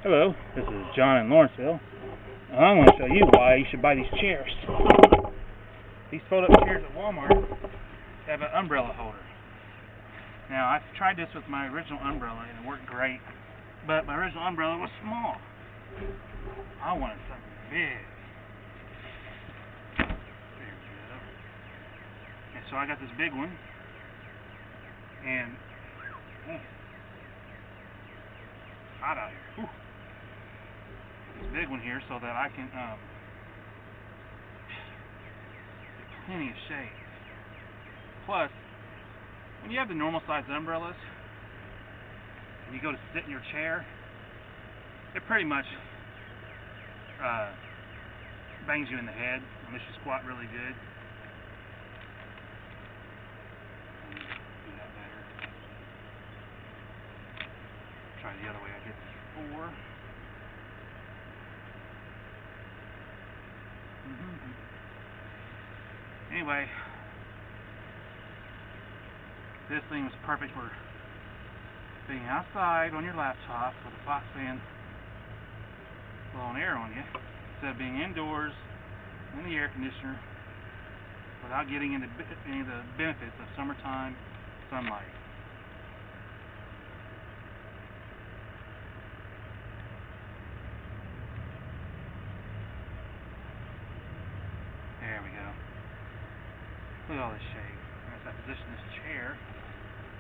Hello, this is John in Lawrenceville. I'm going to show you why you should buy these chairs. These fold-up chairs at Walmart have an umbrella holder. Now, I've tried this with my original umbrella and it worked great, but my original umbrella was small. I wanted something big. There we go. And so I got this big one, and man, hot out here. Whew. This big one here so that I can get plenty of shade. Plus, when you have the normal size umbrellas and you go to sit in your chair, it pretty much bangs you in the head unless you squat really good. Do that better. Try the other way I did before. Anyway, this thing was perfect for being outside on your laptop with a box fan blowing air on you, instead of being indoors in the air conditioner without getting into any of the benefits of summertime sunlight. There we go. Look at all this shade. As I position this chair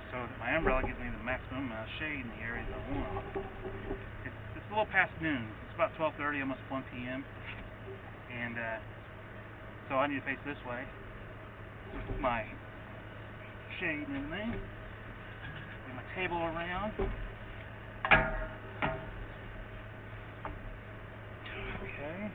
so that my umbrella gives me the maximum amount of shade in the areas I want. It's a little past noon. It's about 12:30, almost 1 p.m. And so I need to face this way with my shade and everything. Get my table around. Okay.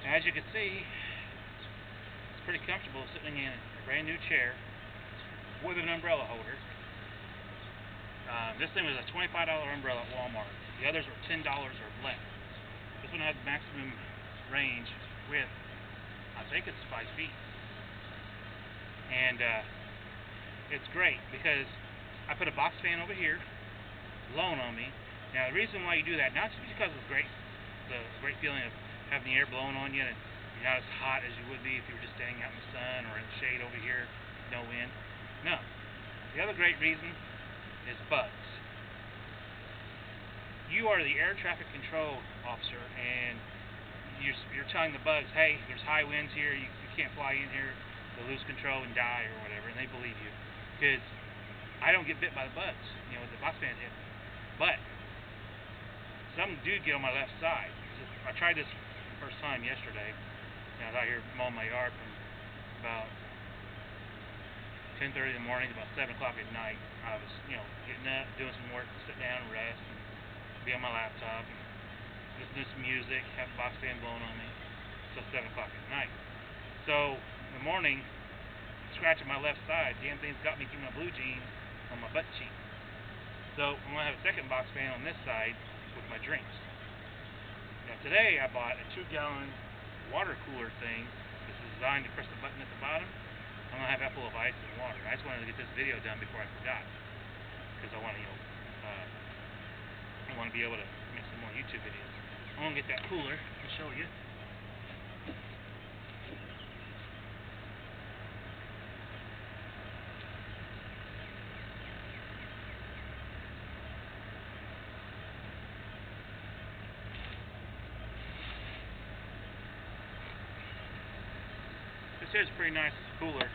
As you can see, it's pretty comfortable sitting in a brand new chair with an umbrella holder. This thing was a $25 umbrella at Walmart. The others were $10 or less. This one had maximum range width, I think it's 5 feet. And it's great because I put a box fan over here, blowing on me. Now the reason why you do that, not just because of the great feeling of having the air blowing on you and you're not as hot as you would be if you were just standing out in the sun or in the shade over here, no wind. No. The other great reason is bugs. You are the air traffic control officer and you're telling the bugs, hey, there's high winds here, you can't fly in here, they'll lose control and die or whatever, and they believe you. Because I don't get bit by the bugs, the box fans hit me. But some do get on my left side. I tried this the first time yesterday. I was out here mowing my yard from about 10:30 in the morning to about 7 o'clock at night. I was, getting up, doing some work, sit down and rest, and be on my laptop, and listen to some music, have the box fan blowing on me until 7 o'clock at night. So in the morning, scratching my left side, damn thing's got me through my blue jeans on my butt cheek. So I'm going to have a second box fan on this side with my drinks. Now today I bought a 2-gallon water cooler thing. This is designed to press the button at the bottom. I'm going to have that full of ice and water. I just wanted to get this video done before I forgot. Because I want to, I want to be able to make some more YouTube videos. I'm going to get that cooler to show you. This here's a pretty nice cooler,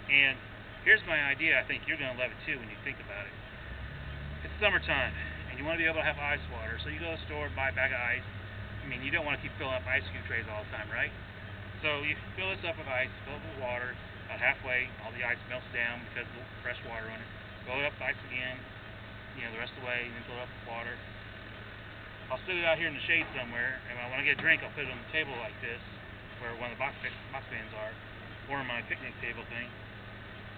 and here's my idea. I think you're going to love it too when you think about it. It's summertime, and you want to be able to have ice water, so you go to the store and buy a bag of ice. I mean, you don't want to keep filling up ice cube trays all the time, right? So you fill this up with ice, fill it with water, about halfway, all the ice melts down because of the fresh water on it. Fill it up with ice again, the rest of the way, and then fill it up with water. I'll sit it out here in the shade somewhere, and when I want to get a drink, I'll put it on the table like this, where one of the box fans are, or my picnic table thing,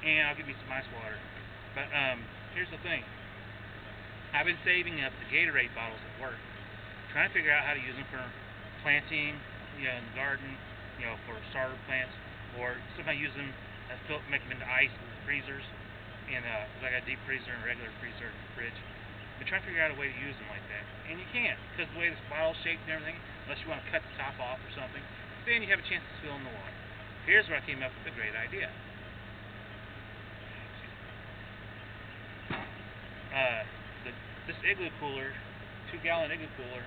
and I'll get me some ice water. But here's the thing. I've been saving up the Gatorade bottles at work, trying to figure out how to use them for planting, in the garden, for starter plants, or sometimes use them as make them into ice in the freezers. And cause I got a deep freezer and a regular freezer in the fridge. But trying to figure out a way to use them like that, and you can't, because the way this bottle's shaped and everything, unless you want to cut the top off or something, then you have a chance to spill in the water. Here's where I came up with a great idea. This igloo cooler, 2-gallon igloo cooler,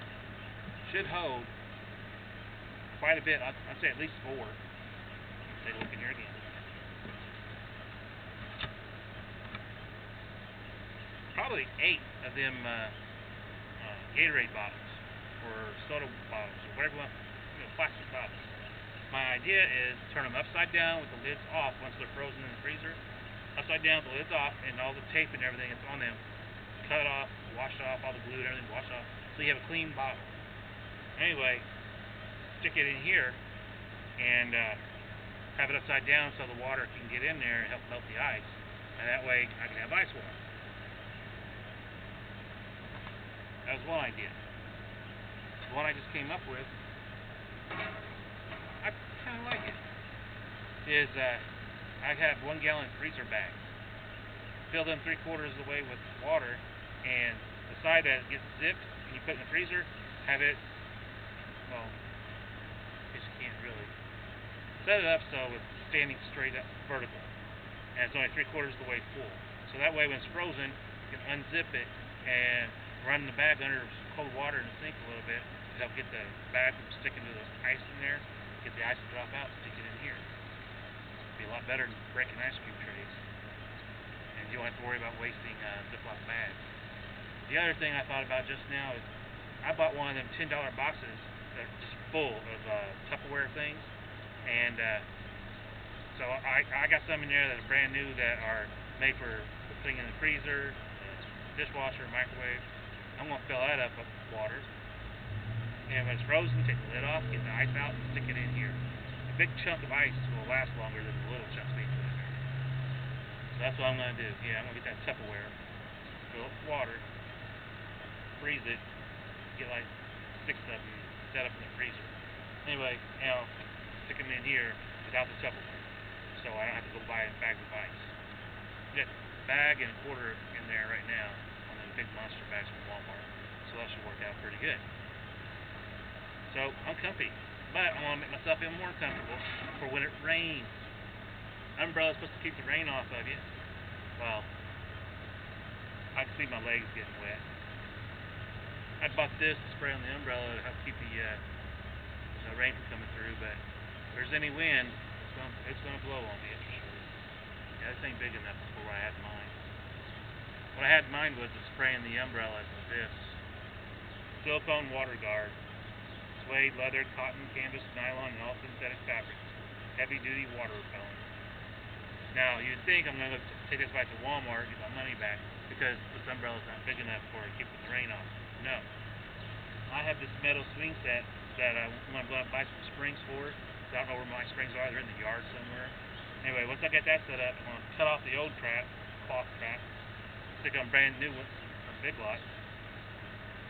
should hold quite a bit. I'd say at least 4. Let's take a look in here again. Probably 8 of them Gatorade bottles, or soda bottles, or whatever you want, plastic bottles. My idea is turn them upside down with the lids off once they're frozen in the freezer. Upside down with the lids off, and all the tape and everything that's on them, cut it off, wash it off, all the glue and everything, wash it off, so you have a clean bottle. Anyway, stick it in here, and have it upside down so the water can get in there and help melt the ice, and that way I can have ice water. That was one idea. The one I just came up with, I kind of like it, is I have 1-gallon freezer bags. Fill them 3/4 of the way with water, and the side that gets zipped and you put in the freezer, have it, well, I guess you can't really, set it up so it's standing straight up vertical, and it's only 3/4 of the way full. So that way when it's frozen, you can unzip it and run the bag under some cold water in the sink a little bit to help get the bag from sticking to the ice in there, get the ice to drop out, stick it in here. It'd be a lot better than breaking ice cube trays. And you don't have to worry about wasting Ziploc bags. The other thing I thought about just now is I bought one of them $10 boxes that are just full of Tupperware things, and so I got some in there that are brand new that are made for putting in the freezer, dishwasher, microwave. I'm going to fill that up with water, and when it's frozen, take the lid off, get the ice out, and stick it in here. A big chunk of ice will last longer than the little chunks being put in there. So that's what I'm going to do. Yeah, I'm going to get that Tupperware, fill it with water, freeze it, get like 6 of them set up in the freezer. Anyway, stick them in here without the Tupperware, so I don't have to go buy a bag of ice. Got a bag and a quarter in there right now on those big monster bags from Walmart, so that should work out pretty good. So I'm comfy, but I want to make myself even more comfortable for when it rains. Umbrella's supposed to keep the rain off of you. Well, I can see my legs getting wet. I bought this to spray on the umbrella to help keep the rain from coming through, but if there's any wind, it's gonna blow on me, for sure. Yeah, this ain't big enough for what I had in mind. What I had in mind was spraying the umbrella with this silicone water guard, suede, leather, cotton, canvas, nylon, and all synthetic fabrics, heavy-duty water repellent. Now, you'd think I'm going to take this back to Walmart and get my money back because this umbrella's not big enough for keeping the rain off. No. I have this metal swing set that I'm going to buy some springs for. I don't know where my springs are. They're in the yard somewhere. Anyway, once I get that set up, I'm going to cut off the old cloth trap, stick on brand new ones from Big Lots,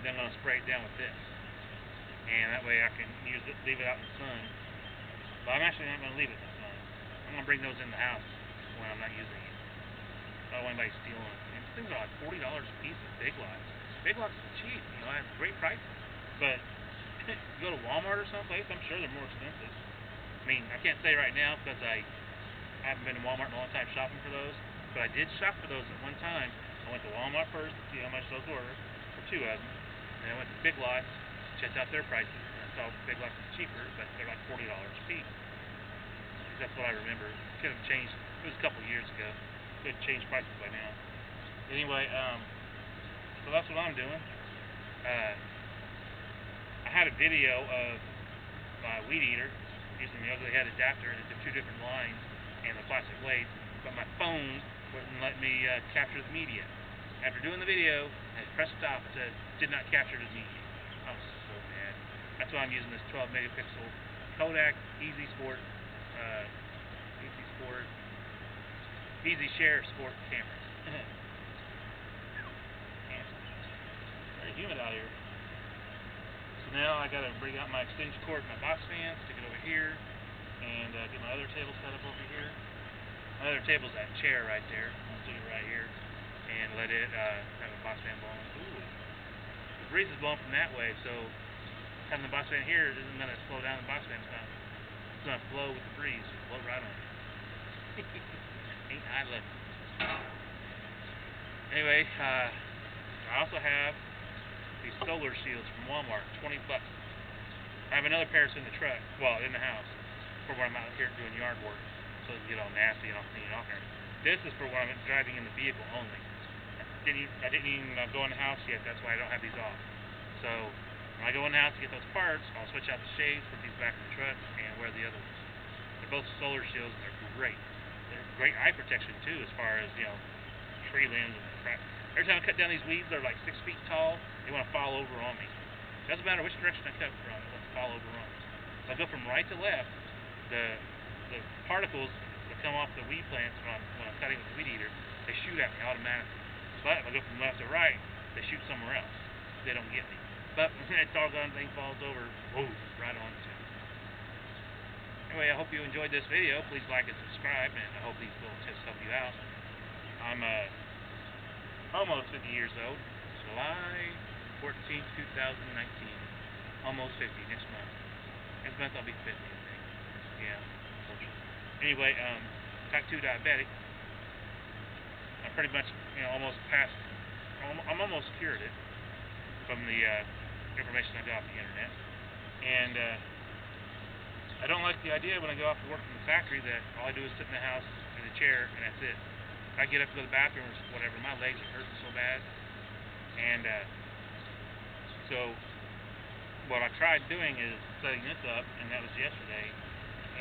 then I'm going to spray it down with this. And that way I can use it, leave it out in the sun. But I'm actually not going to leave it in the sun. I'm going to bring those in the house when I'm not using it. I don't want anybody stealing it. And things are like $40 a piece at Big Lots. Big Lots is cheap, I have great prices. But you go to Walmart or someplace, I'm sure they're more expensive. I mean, I can't say right now because I haven't been to Walmart in a long time shopping for those. But I did shop for those at one time. I went to Walmart first to see how much those were for 2 of them. And then I went to Big Lots, checked out their prices, and I saw Big Lots was cheaper, but they're like $40 a piece. That's what I remember. Could have changed. It was a couple of years ago. Could have changed prices by now. Anyway, so that's what I'm doing. I had a video of my weed eater using the ugly head adapter into 2 different lines and the plastic blades, but my phone wouldn't let me capture the media. After doing the video, I pressed stop. It said, did not capture the media. I was so mad. That's why I'm using this 12 megapixel Kodak Easy Sport Easy Share Sport cameras. Very humid out here. So now I gotta bring out my extension cord, my box fan, stick it over here, and get my other table set up over here. My other table's that chair right there. I'll stick it right here, and let it have a box fan blowing. Ooh, the breeze is blowing from that way, so having the box fan here isn't gonna slow down the box fan. It's gonna flow with the breeze, blow right on it. Ain't I lucky? Anyway, I also have these solar shields from Walmart, $20. I have another pair in the truck, well, in the house, for when I'm out here doing yard work, so it doesn't get all nasty and I'll clean it off there. This is for when I'm driving in the vehicle only. I didn't even go in the house yet, that's why I don't have these off. So, when I go in the house to get those parts, I'll switch out the shades, put these back in the truck, and wear the other ones. They're both solar shields, and they're great. They're great eye protection, too, as far as, tree limbs and crap. Every time I cut down these weeds, they're like 6 feet tall. They want to fall over on me. Doesn't matter which direction I cut from, it wants to fall over on me. If I go from right to left, the particles that come off the weed plants when I'm cutting with the weed eater, they shoot at me automatically. But if I go from left to right, they shoot somewhere else. They don't get me. But when that doggone thing falls over, whoa, right on to me. Anyway, I hope you enjoyed this video. Please like and subscribe, and I hope these little tips help you out. I'm almost 50 years old. July 14th, 2019. Almost 50 next month. Next month I'll be 50, I think. Yeah, unfortunately. Anyway, type 2 diabetic. I'm pretty much, almost past. I'm almost cured it from the information I got off the internet. And I don't like the idea when I go off to work from the factory that all I do is sit in the house in a chair and that's it. I get up to go to the bathroom or whatever, my legs are hurting so bad. And so what I tried doing is setting this up, and that was yesterday,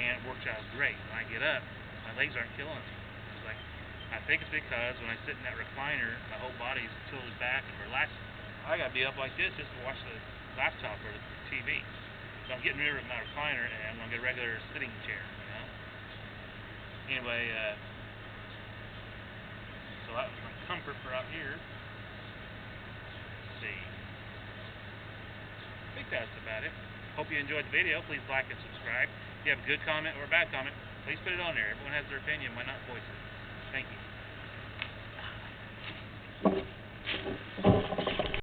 and it worked out great. When I get up, my legs aren't killing me. It's like, I think it's because when I sit in that recliner, my whole body's tilted back and relaxed. I gotta be up like this just to watch the laptop or the TV. So I'm getting rid of my recliner, and I'm gonna get a regular sitting chair, Anyway, so that was my comfort for out here. Let's see. I think that's about it. Hope you enjoyed the video. Please like and subscribe. If you have a good comment or a bad comment, please put it on there. Everyone has their opinion. Why not voice it? Thank you.